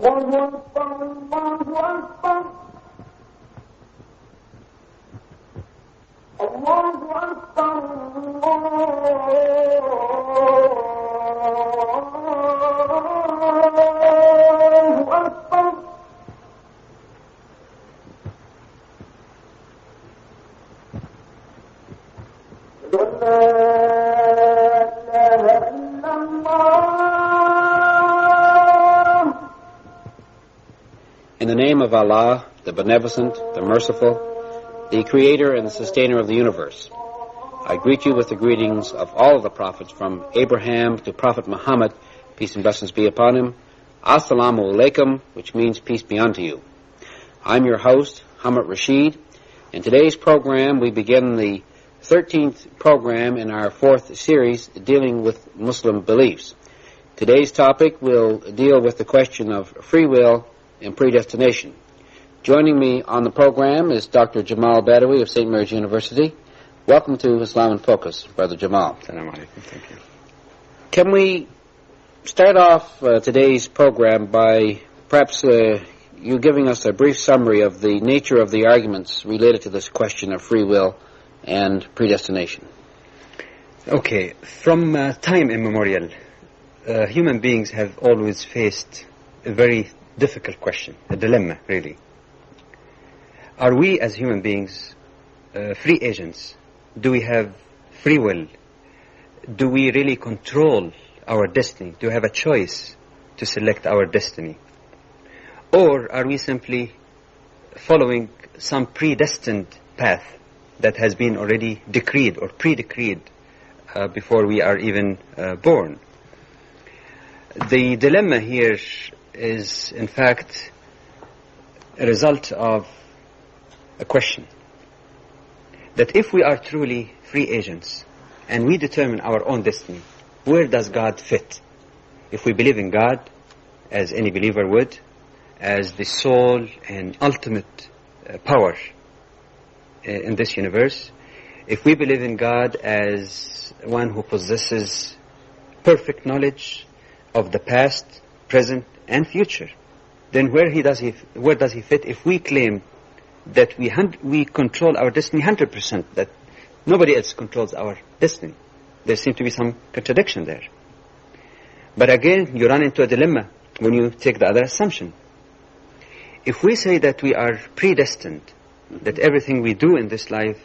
In the name of Allah, the Beneficent, the Merciful, the Creator and the Sustainer of the universe, I greet you with the greetings of all of the prophets, from Abraham to Prophet Muhammad, peace and blessings be upon him. Assalamu alaikum, which means peace be unto you. I'm your host, Hamid Rashid. In today's program, we begin the 13th program in our 4th series dealing with Muslim beliefs. Today's topic will deal with the question of free will and predestination. Joining me on the program is Dr. Jamal Badawi of St. Mary's University. Welcome to Islam in Focus, Brother Jamal. Assalamu alaikum. Thank you. Can we start off today's program by perhaps you giving us a brief summary of the nature of the arguments related to this question of free will and predestination? Okay, from time immemorial, human beings have always faced a very difficult question, a dilemma, really. Are we as human beings free agents? Do we have free will? Do we really control our destiny? Do we have a choice to select our destiny? Or are we simply following some predestined path that has been already decreed or pre-decreed before we are even born? The dilemma here is, in fact, a result of a question. That if we are truly free agents and we determine our own destiny, where does God fit? If we believe in God, as any believer would, as the sole and ultimate power in this universe, if we believe in God as one who possesses perfect knowledge of the past, present, and future, then where does he fit if we claim that we control our destiny 100%, that nobody else controls our destiny? There seems to be some contradiction there. But again, you run into a dilemma when you take the other assumption. If we say that we are predestined, that everything we do in this life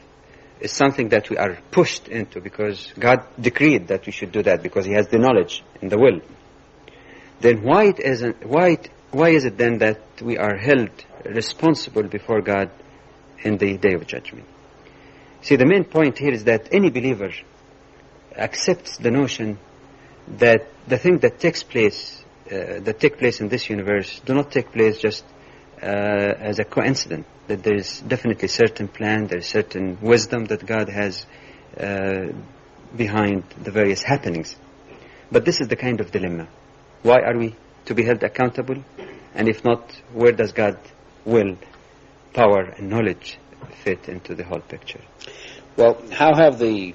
is something that we are pushed into because God decreed that we should do that because He has the knowledge and the will, then why is it then that we are held responsible before God in the Day of Judgment? See, the main point here is that any believer accepts the notion that the things that take place in this universe do not take place just as a coincidence, that there is definitely certain plan, there is certain wisdom that God has behind the various happenings. But this is the kind of dilemma. Why are we to be held accountable? And if not, where does God's will, power, and knowledge fit into the whole picture? Well, how have the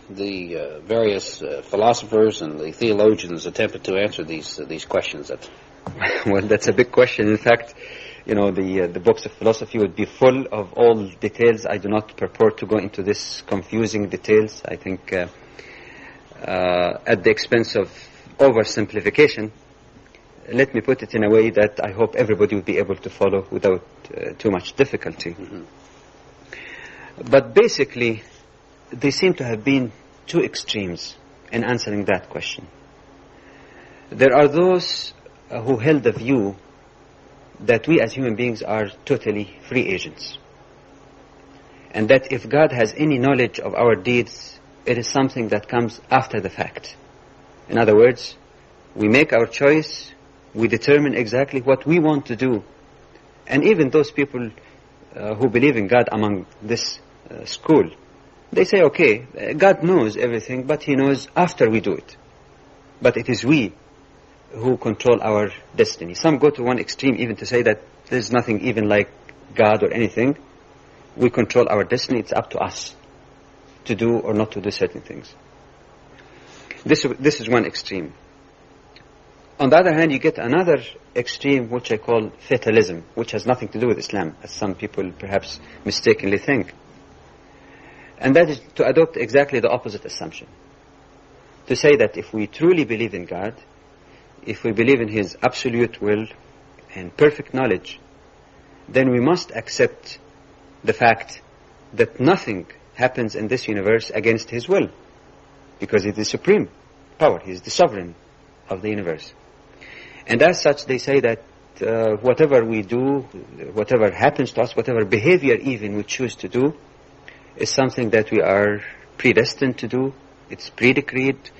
various philosophers and the theologians attempted to answer these questions? Well, that's a big question. In fact, the books of philosophy would be full of all details. I do not purport to go into this confusing details. I think at the expense of oversimplification, let me put it in a way that I hope everybody will be able to follow without too much difficulty. Mm-hmm. But basically, they seem to have been two extremes in answering that question. There are those who held the view that we as human beings are totally free agents, and that if God has any knowledge of our deeds, it is something that comes after the fact. In other words, we make our choice, we determine exactly what we want to do. And even those people who believe in God among this school, they say, okay, God knows everything, but He knows after we do it. But it is we who control our destiny. Some go to one extreme even to say that there's nothing even like God or anything. We control our destiny. It's up to us to do or not to do certain things. This is one extreme. On the other hand, you get another extreme, which I call fatalism, which has nothing to do with Islam, as some people perhaps mistakenly think. And that is to adopt exactly the opposite assumption. To say that if we truly believe in God, if we believe in His absolute will and perfect knowledge, then we must accept the fact that nothing happens in this universe against His will, because He is the supreme power, He is the sovereign of the universe. And as such, they say that whatever we do, whatever happens to us, whatever behavior even we choose to do, is something that we are predestined to do. It's pre-decreed.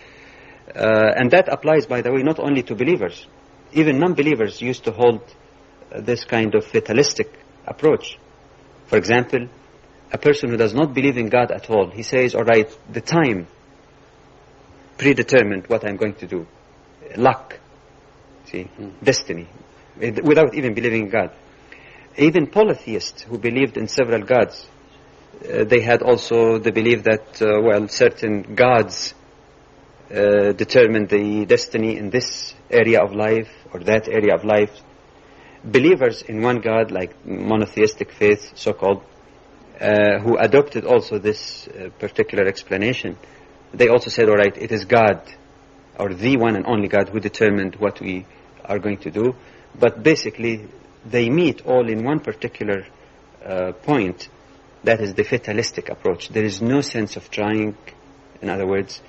And that applies, by the way, not only to believers. Even non-believers used to hold this kind of fatalistic approach. For example, a person who does not believe in God at all, he says, all right, the time predetermined what I'm going to do. Luck. See, destiny, without even believing in God. Even polytheists who believed in several gods, they had also the belief that, certain gods determine the destiny in this area of life or that area of life. Believers in one God, like monotheistic faith, so-called, who adopted also this particular explanation, they also said, all right, it is God, or the one and only God, who determined what we are going to do. But basically, they meet all in one particular point. That is the fatalistic approach. There is no sense of trying. In other words,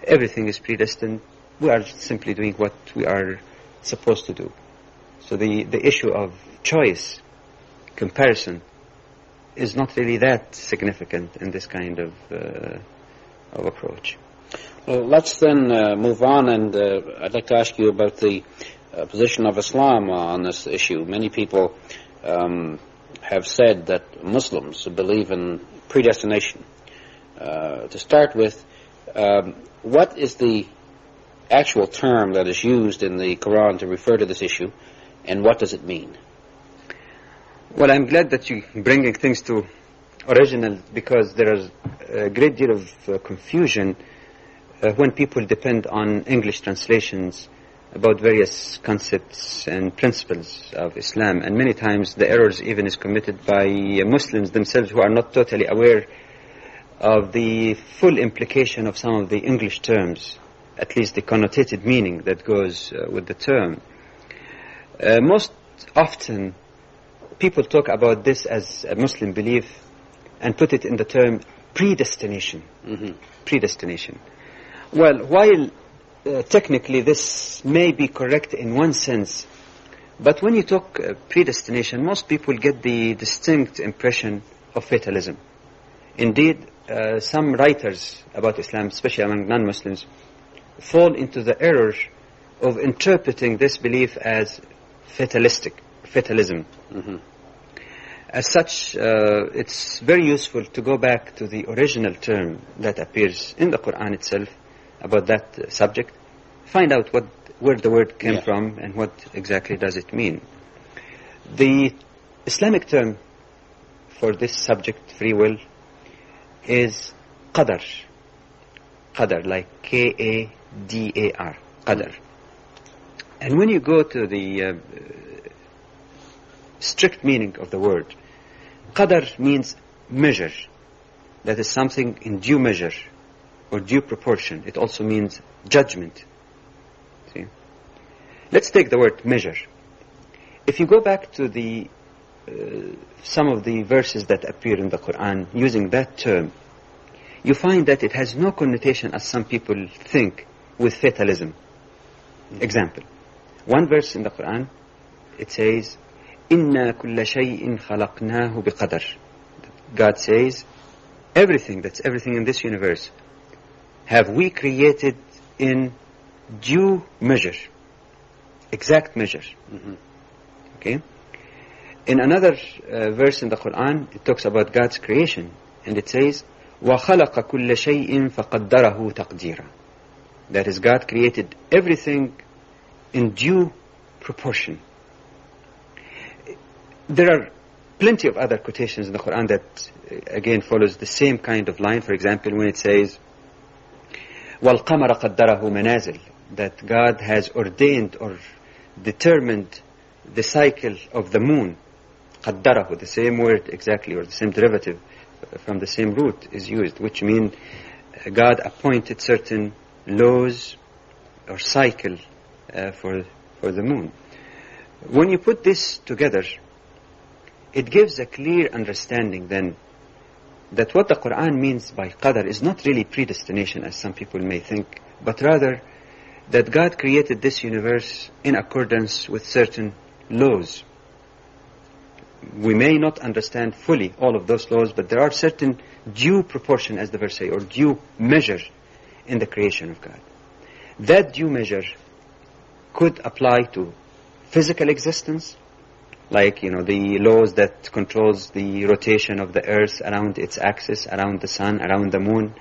everything is predestined. We are simply doing what we are supposed to do. So the issue of choice, comparison, is not really that significant in this kind of approach. Well, let's then move on, and I'd like to ask you about the position of Islam on this issue. Many people have said that Muslims believe in predestination. To start with, what is the actual term that is used in the Quran to refer to this issue, and what does it mean? Well, I'm glad that you're bringing things to original, because there is a great deal of confusion when people depend on English translations about various concepts and principles of Islam. And many times the errors even is committed by Muslims themselves, who are not totally aware of the full implication of some of the English terms, at least the connotated meaning that goes with the term. Most often people talk about this as a Muslim belief and put it in the term predestination. Predestination. Well, while technically this may be correct in one sense, but when you talk predestination, most people get the distinct impression of fatalism. Indeed, some writers about Islam, especially among non-Muslims, fall into the error of interpreting this belief as fatalism. As such, it's very useful to go back to the original term that appears in the Quran itself about that subject, find out where the word came from and what exactly does it mean. The Islamic term for this subject, free will, is qadar. Qadar, like K-A-D-A-R, qadar. And when you go to the strict meaning of the word, qadar means measure. That is something in due measure or due proportion. It also means judgment. See? Let's take the word measure. If you go back to the some of the verses that appear in the Quran using that term, you find that it has no connotation, as some people think, with fatalism. Example, one verse in the Quran, it says, "Inna kulla shay'in khalaqnahu biqadar." God says, everything in this universe have we created in due measure, exact measure. Okay. In another verse in the Quran, it talks about God's creation, and it says, وَخَلَقَ كُلَّ شَيْءٍ فَقَدَّرَهُ تَقْدِيرًا. That is, God created everything in due proportion. There are plenty of other quotations in the Quran that again follows the same kind of line. For example, when it says, وَالْقَمَرَ قَدَّرَهُ مَنَازِلٍ. that God has ordained or determined the cycle of the moon, قدره, the same word exactly, or the same derivative from the same root is used, which means God appointed certain laws or cycle for the moon. When you put this together, it gives a clear understanding then that what the Quran means by qadar is not really predestination as some people may think, but rather that God created this universe in accordance with certain laws. We may not understand fully all of those laws, but there are certain due proportion, as the verse says, or due measure in the creation of God. That due measure could apply to physical existence, like, the laws that controls the rotation of the earth around its axis, around the sun, around the moon,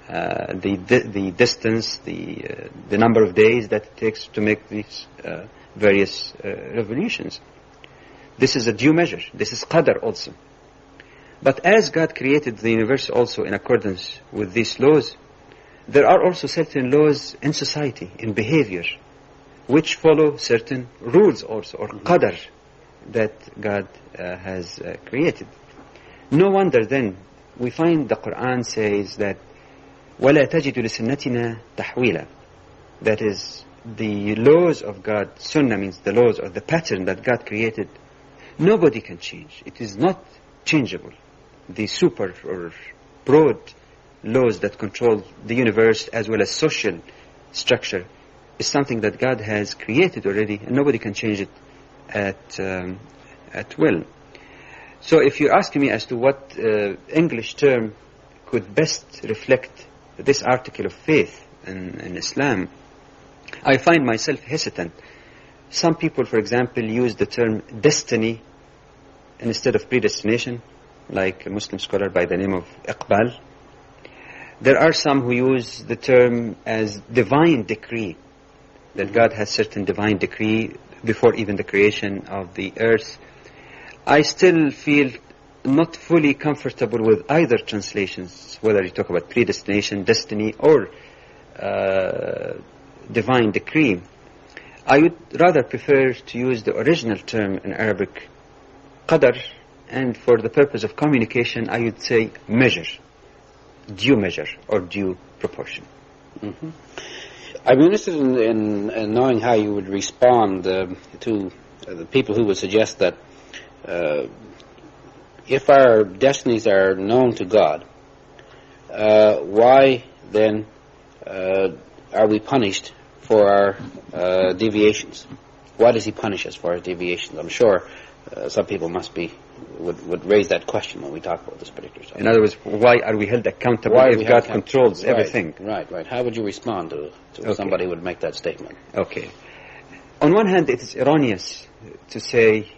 the distance, the number of days that it takes to make these various revolutions. This is a due measure. This is qadar also. But as God created the universe also in accordance with these laws, there are also certain laws in society, in behavior, which follow certain rules also, or qadar, that God has created. No wonder then we find the Quran says that وَلَا تَجِدُ لِسُنَّتِنَا تَحْوِيلًا. That is, the laws of God, sunnah means the laws or the pattern that God created, nobody can change. It is not changeable. The super or broad laws that control the universe as well as social structure is something that God has created already, and nobody can change it at will. So if you're asking me as to what English term could best reflect this article of faith in Islam, I find myself hesitant. Some people, for example, use the term destiny instead of predestination, like a Muslim scholar by the name of Iqbal. There are some who use the term as divine decree, that God has certain divine decree before even the creation of the earth. I still feel not fully comfortable with either translations, whether you talk about predestination, destiny, or divine decree. I would rather prefer to use the original term in Arabic, qadar, and for the purpose of communication, I would say measure, due measure, or due proportion. Mm-hmm. I'm interested in knowing how you would respond to the people who would suggest that if our destinies are known to God, why then are we punished for our deviations? Why does He punish us for our deviations? I'm sure some people would raise that question when we talk about this particular subject. In other words, why are we held accountable if God controls everything? Right. How would you respond to somebody who would make that statement? Okay. On one hand, it is erroneous to say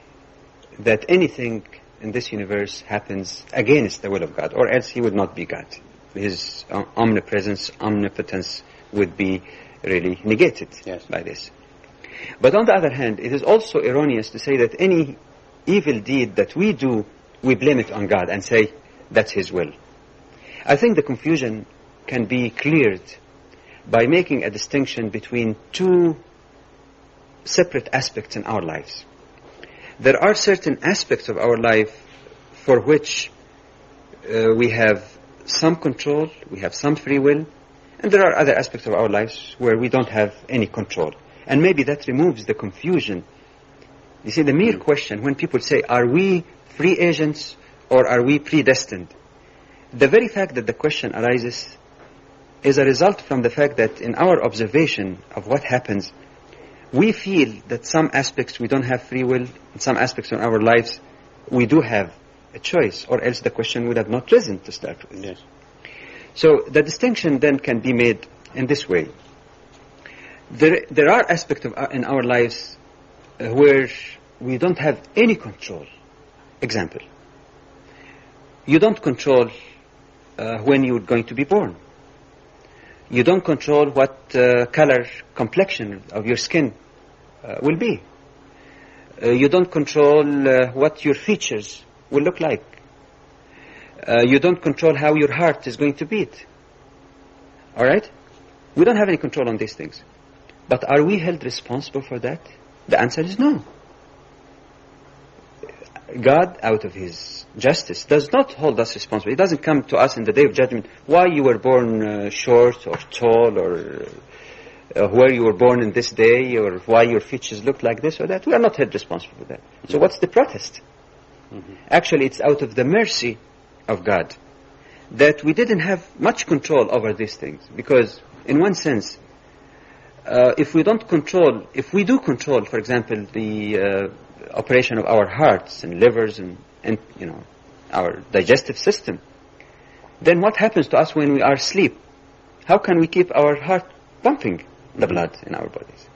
that anything in this universe happens against the will of God, or else He would not be God. His omnipresence, omnipotence would be really negated by this. But on the other hand, it is also erroneous to say that any evil deed that we do, we blame it on God and say that's His will. I think the confusion can be cleared by making a distinction between two separate aspects in our lives. There are certain aspects of our life for which we have some control, we have some free will, and there are other aspects of our lives where we don't have any control. And maybe that removes the confusion. You see, the mere question, when people say, are we free agents or are we predestined? The very fact that the question arises is a result from the fact that in our observation of what happens, we feel that some aspects we don't have free will, in some aspects of our lives we do have a choice, or else the question would have not risen to start with. Yes. So the distinction then can be made in this way. There are aspects in our lives where we don't have any control. Example, you don't control when you're going to be born. You don't control what color, complexion of your skin will be. You don't control what your features will look like. You don't control how your heart is going to beat. All right? We don't have any control on these things. But are we held responsible for that? The answer is no. God, out of His justice, does not hold us responsible. He doesn't come to us in the day of judgment, why you were born short or tall, or where you were born in this day, or why your features look like this or that. We are not held responsible for that. So what's the protest? Actually, it's out of the mercy of God that we didn't have much control over these things. Because, in one sense, if we do control, for example, the operation of our hearts and livers and our digestive system, then what happens to us when we are asleep? How can we keep our heart pumping the blood in our bodies?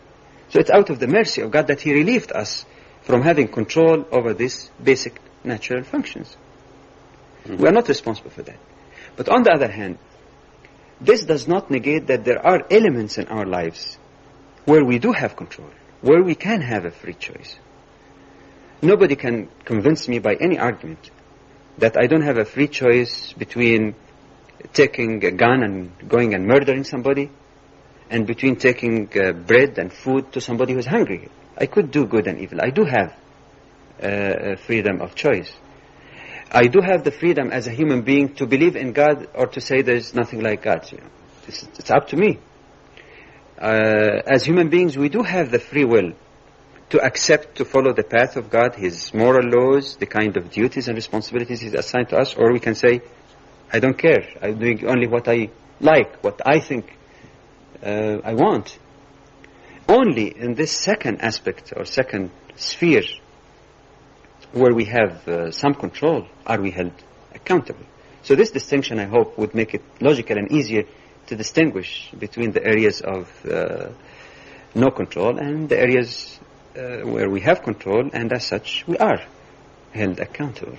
So it's out of the mercy of God that He relieved us from having control over these basic natural functions. We are not responsible for that. But on the other hand, this does not negate that there are elements in our lives where we do have control, where we can have a free choice. Nobody can convince me by any argument that I don't have a free choice between taking a gun and going and murdering somebody, and between taking bread and food to somebody who's hungry. I could do good and evil. I do have freedom of choice. I do have the freedom as a human being to believe in God or to say there's nothing like God. It's up to me. As human beings, we do have the free will to accept, to follow the path of God, His moral laws, the kind of duties and responsibilities He's assigned to us, or we can say, I don't care. I'm doing only what I like, what I think I want. Only in this second aspect or second sphere where we have some control are we held accountable. So this distinction, I hope, would make it logical and easier to distinguish between the areas of no control and the areas where we have control, and as such we are held accountable.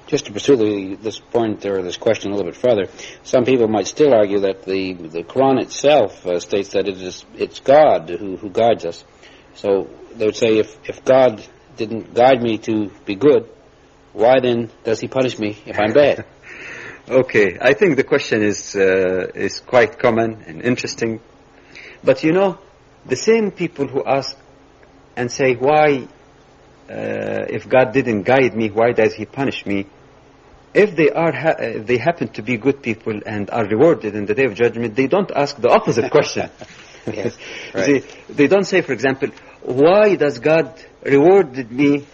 Just to pursue this point or this question a little bit further, some people might still argue that the Quran itself states that it's God who guides us. So they would say, if God didn't guide me to be good, why then does He punish me if I'm bad? Okay, I think the question is quite common and interesting. But the same people who ask and say, why, if God didn't guide me, why does He punish me? If they happen to be good people and are rewarded in the day of judgment, they don't ask the opposite question. Yes, right. See, they don't say, for example, why does God rewarded me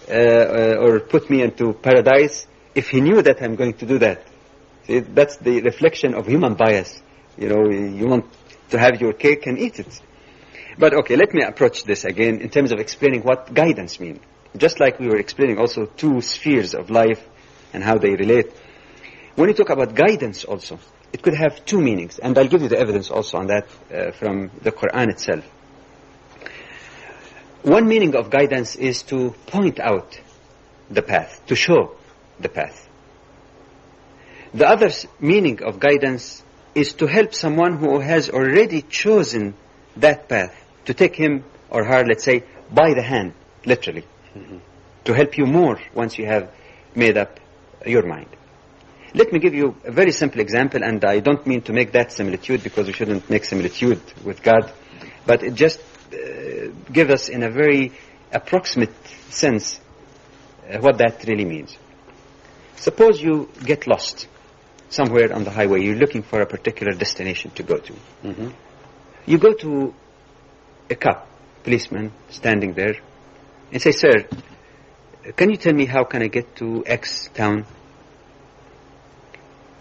or put me into paradise if He knew that I'm going to do that? See, that's the reflection of human bias. You want to have your cake and eat it. But okay, let me approach this again in terms of explaining what guidance means. Just like we were explaining also two spheres of life and how they relate. When you talk about guidance also, it could have two meanings. And I'll give you the evidence also on that from the Quran itself. One meaning of guidance is to point out the path, to show the path. The other meaning of guidance is to help someone who has already chosen that path, to take him or her, let's say, by the hand, literally, to help you more once you have made up your mind. Let me give you a very simple example, and I don't mean to make that similitude because we shouldn't make similitude with God, but it just gives us in a very approximate sense what that really means. Suppose you get lost somewhere on the highway. You're looking for a particular destination to go to. Mm-hmm. You go to a cop, policeman, standing there, and say, sir, can you tell me how can I get to X town?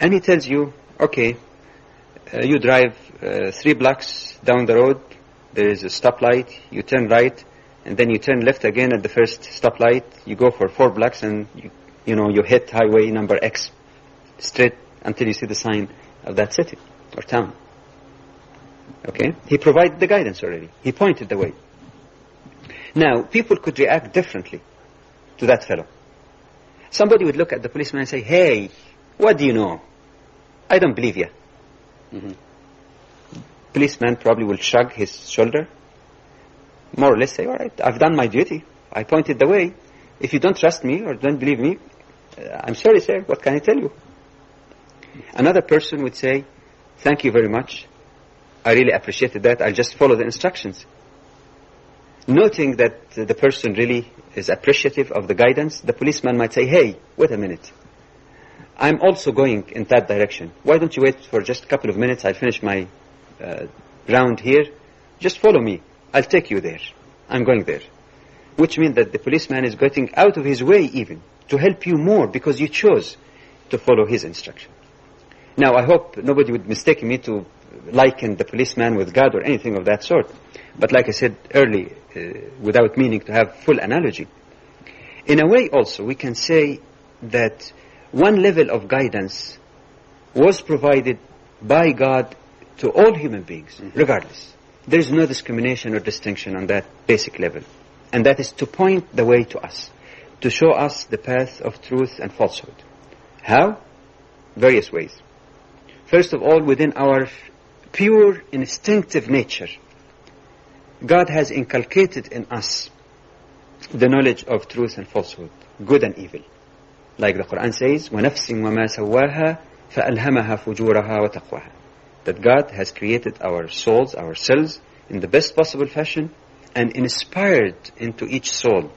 And he tells you, okay, you drive 3 blocks down the road, there is a stoplight, you turn right, and then you turn left again at the first stoplight, you go for 4 blocks, and you hit highway number X, straight until you see the sign of that city or town. Okay? He provided the guidance already. He pointed the way. Now, people could react differently to that fellow. Somebody would look at the policeman and say, hey, what do you know? I don't believe you. Mm-hmm. Policeman probably will shrug his shoulder, more or less say, all right, I've done my duty. I pointed the way. If you don't trust me or don't believe me, I'm sorry, sir, what can I tell you? Another person would say, thank you very much. I really appreciated that. I'll just follow the instructions. Noting that the person really is appreciative of the guidance, the policeman might say, hey, wait a minute. I'm also going in that direction. Why don't you wait for just a couple of minutes? I'll finish my round here. Just follow me. I'll take you there. I'm going there. Which means that the policeman is getting out of his way even to help you more because you chose to follow his instruction. Now, I hope nobody would mistake me to liken the policeman with God or anything of that sort. But like I said early, without meaning to have full analogy, in a way also we can say that one level of guidance was provided by God to all human beings, regardless. There is no discrimination or distinction on that basic level. And that is to point the way to us, to show us the path of truth and falsehood. How? Various ways. First of all, within our pure instinctive nature, God has inculcated in us the knowledge of truth and falsehood, good and evil. Like the Quran says, وَنَفْسٍ وَمَا سَوَّاهَا فَأَلْهَمَهَا فُجُورَهَا وَتَقْوَاهَا. That God has created our souls, our selves, in the best possible fashion and inspired into each soul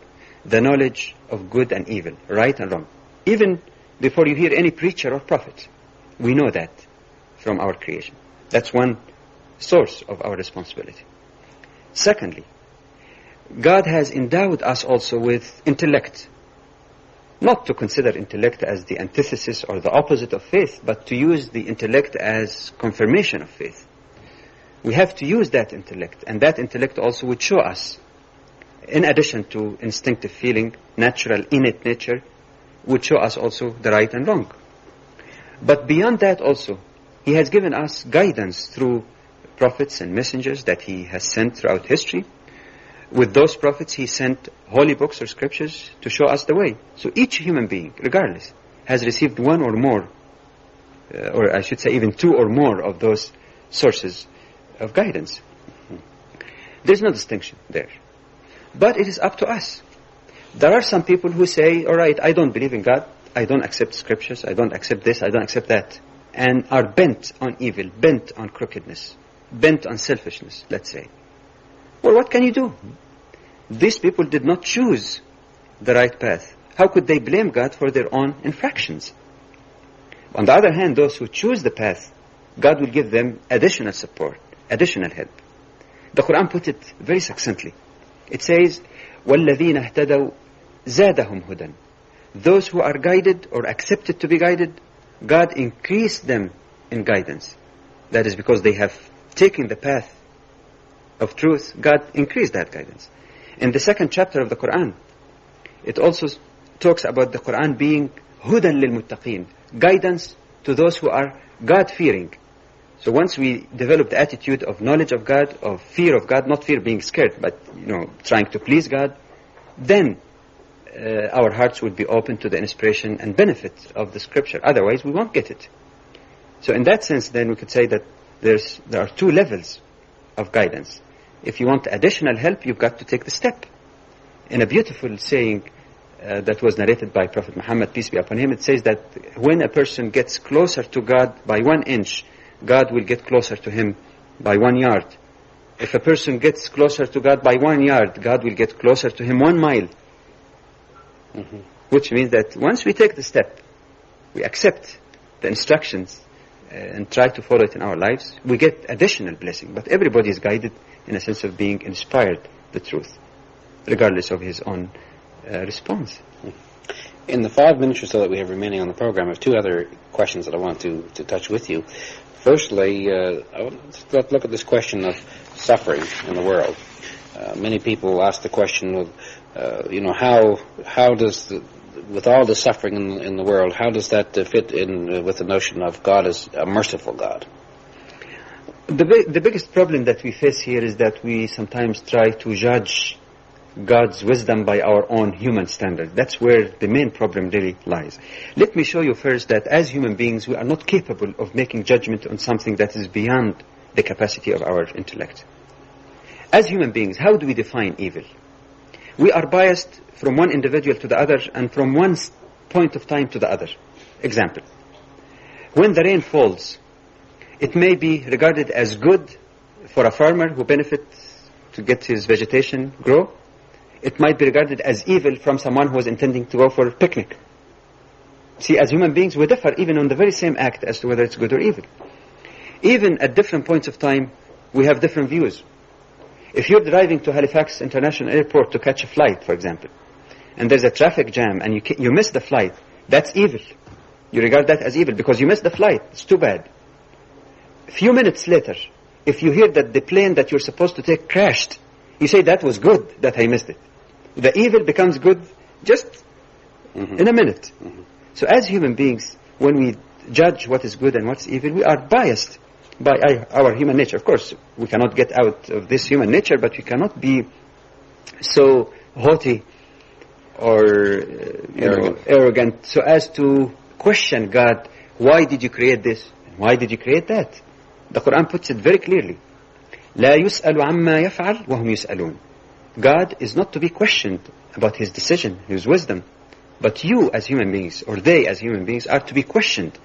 the knowledge of good and evil, right and wrong. Even before you hear any preacher or prophet, we know that from our creation. That's one source of our responsibility. Secondly, God has endowed us also with intellect. Not to consider intellect as the antithesis or the opposite of faith, but to use the intellect as confirmation of faith. We have to use that intellect, and that intellect also would show us, in addition to instinctive feeling, natural, innate nature, would show us also the right and wrong. But beyond that also, He has given us guidance through prophets and messengers that He has sent throughout history. With those prophets, He sent holy books or scriptures to show us the way. So each human being, regardless, has received one or more, or I should say even two or more of those sources of guidance. There's no distinction there. But it is up to us. There are some people who say, all right, I don't believe in God, I don't accept scriptures, I don't accept this, I don't accept that, and are bent on evil, bent on crookedness, bent on selfishness, let's say. Well, what can you do? These people did not choose the right path. How could they blame God for their own infractions? On the other hand, those who choose the path, God will give them additional support, additional help. The Quran put it very succinctly. It says, وَالَّذِينَ اهْتَدَوْا زَادَهُمْ هُدًى. Those who are guided or accepted to be guided, God increased them in guidance. That is because they have taken the path of truth. God increased that guidance. In the second chapter of the Quran, it also talks about the Quran being hudan lil muttaqin, guidance to those who are God-fearing. So once we develop the attitude of knowledge of God, of fear of God, not fear being scared, but trying to please God, then our hearts will be open to the inspiration and benefit of the scripture. Otherwise, we won't get it. So in that sense, then we could say that there are two levels of guidance. If you want additional help, you've got to take the step. In a beautiful saying that was narrated by Prophet Muhammad, peace be upon him, it says that when a person gets closer to God by 1 inch, God will get closer to him by 1 yard. If a person gets closer to God by 1 yard, God will get closer to him 1 mile. Which means that once we take the step, we accept the instructions and try to follow it in our lives, we get additional blessing. But everybody is guided in a sense of being inspired the truth, regardless of his own response. In the 5 minutes or so that we have remaining on the program, I have two other questions that I want to touch with you. Firstly, I want to look at this question of suffering in the world. Many people ask the question of, how does, with all the suffering in the world, how does that fit in with the notion of God as a merciful God? The biggest problem that we face here is that we sometimes try to judge God's wisdom by our own human standard. That's where the main problem really lies. Let me show you first that as human beings, we are not capable of making judgment on something that is beyond the capacity of our intellect. As human beings, how do we define evil? We are biased from one individual to the other and from one point of time to the other. Example, when the rain falls, it may be regarded as good for a farmer who benefits to get his vegetation grow, it might be regarded as evil from someone who was intending to go for a picnic. See, as human beings, we differ even on the very same act as to whether it's good or evil. Even at different points of time, we have different views. If you're driving to Halifax International Airport to catch a flight, for example, and there's a traffic jam and you miss the flight, that's evil. You regard that as evil because you missed the flight. It's too bad. A few minutes later, if you hear that the plane that you're supposed to take crashed, you say, that was good that I missed it. The evil becomes good just in a minute. So as human beings, when we judge what is good and what's evil, we are biased by our human nature. Of course, we cannot get out of this human nature, but we cannot be so haughty or arrogant so as to question God. Why did you create this? Why did you create that? The Quran puts it very clearly. لا يسأل عما يفعل وهم يسألون. God is not to be questioned about his decision, his wisdom. But you as human beings, or they as human beings, are to be questioned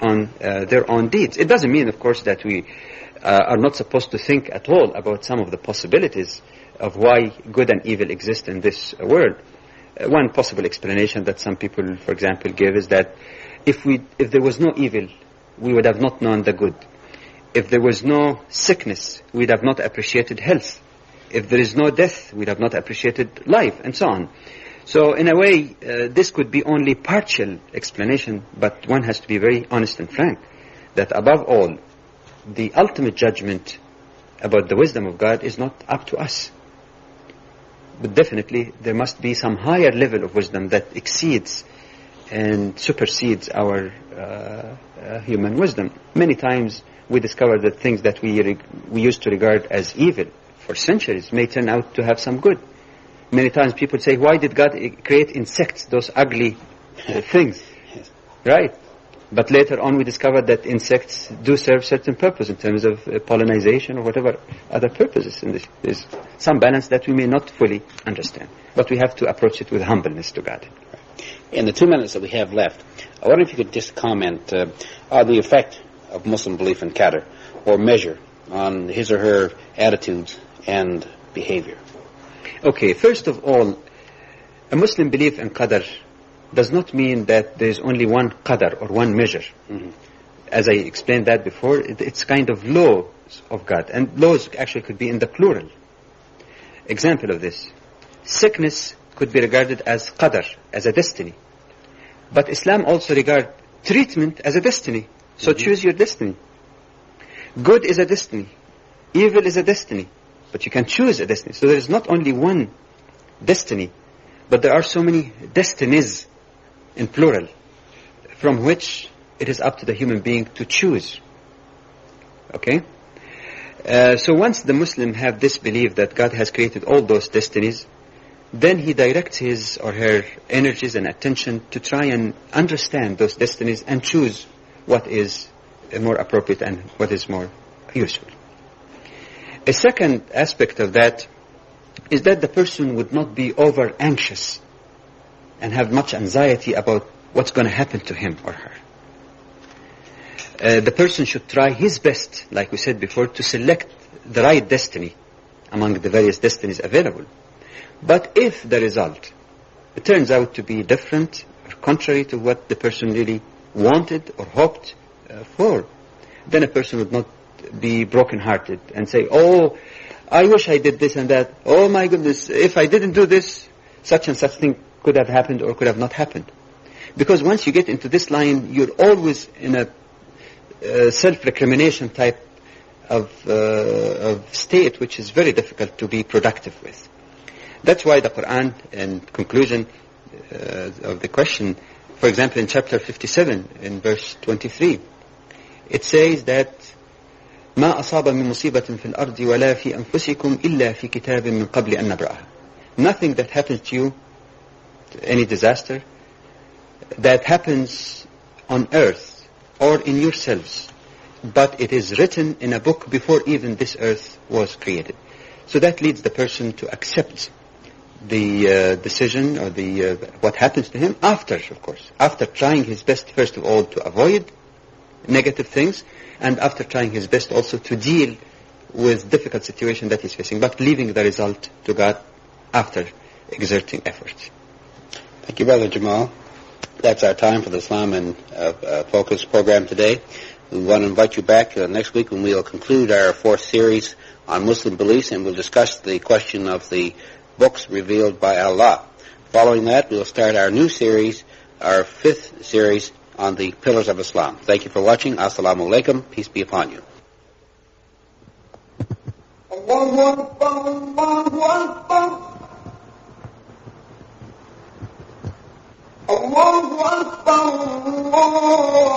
on their own deeds. It doesn't mean, of course, that we are not supposed to think at all about some of the possibilities of why good and evil exist in this world. One possible explanation that some people, for example, give is that if there was no evil, we would have not known the good. If there was no sickness, we'd have not appreciated health. If there is no death, we'd have not appreciated life, and so on. So in a way, this could be only partial explanation, but one has to be very honest and frank, that above all, the ultimate judgment about the wisdom of God is not up to us. But definitely, there must be some higher level of wisdom that exceeds and supersedes our human wisdom. Many times, we discover that things that we used to regard as evil for centuries may turn out to have some good. Many times people say, why did God create insects, those ugly things? Yes. Right? But later on we discovered that insects do serve certain purpose in terms of pollination or whatever other purposes. And there's some balance that we may not fully understand. But we have to approach it with humbleness to God. In the 2 minutes that we have left, I wonder if you could just comment on the effect of Muslim belief in Qadr, or measure, on his or her attitudes and behavior. Okay, first of all, a Muslim belief in Qadr does not mean that there is only one Qadr or one measure. As I explained that before, it's kind of laws of God. And laws actually could be in the plural. Example of this. Sickness could be regarded as Qadr, as a destiny. But Islam also regards treatment as a destiny. So choose your destiny. Good is a destiny. Evil is a destiny. But you can choose a destiny. So there is not only one destiny, but there are so many destinies in plural, from which it is up to the human being to choose. Okay? So once the Muslim have this belief that God has created all those destinies, then he directs his or her energies and attention to try and understand those destinies and choose what is more appropriate and what is more useful. A second aspect of that is that the person would not be over anxious and have much anxiety about what's going to happen to him or her. The person should try his best, like we said before, to select the right destiny among the various destinies available. But if the result turns out to be different or contrary to what the person really wanted or hoped for, then a person would not be broken-hearted and say, oh, I wish I did this and that. Oh my goodness, if I didn't do this, such and such thing could have happened or could have not happened. Because once you get into this line, you're always in a self-recrimination type of state, which is very difficult to be productive with. That's why the Quran, in conclusion of the question, for example, in chapter 57, in verse 23, it says that ما أصاب من مصيبة في الأرض ولا في أنفسكم إلا في كتاب من قبل أن نبرأها. Nothing that happens to you, any disaster, that happens on earth or in yourselves, but it is written in a book before even this earth was created. So that leads the person to accept the decision or what happens to him after, of course, after trying his best, first of all, to avoid negative things, and after trying his best also to deal with difficult situation that he's facing, but leaving the result to God after exerting effort. Thank you, Brother Jamal. That's our time for the Islam and Focus program today. We want to invite you back next week when we'll conclude our fourth series on Muslim beliefs, and we'll discuss the question of the books revealed by Allah. Following that, we'll start our new series, our fifth series on the pillars of Islam. Thank you for watching. Assalamu alaikum. Peace be upon you. Allahu Akbar, Allahu Akbar. Allahu Akbar, Allah.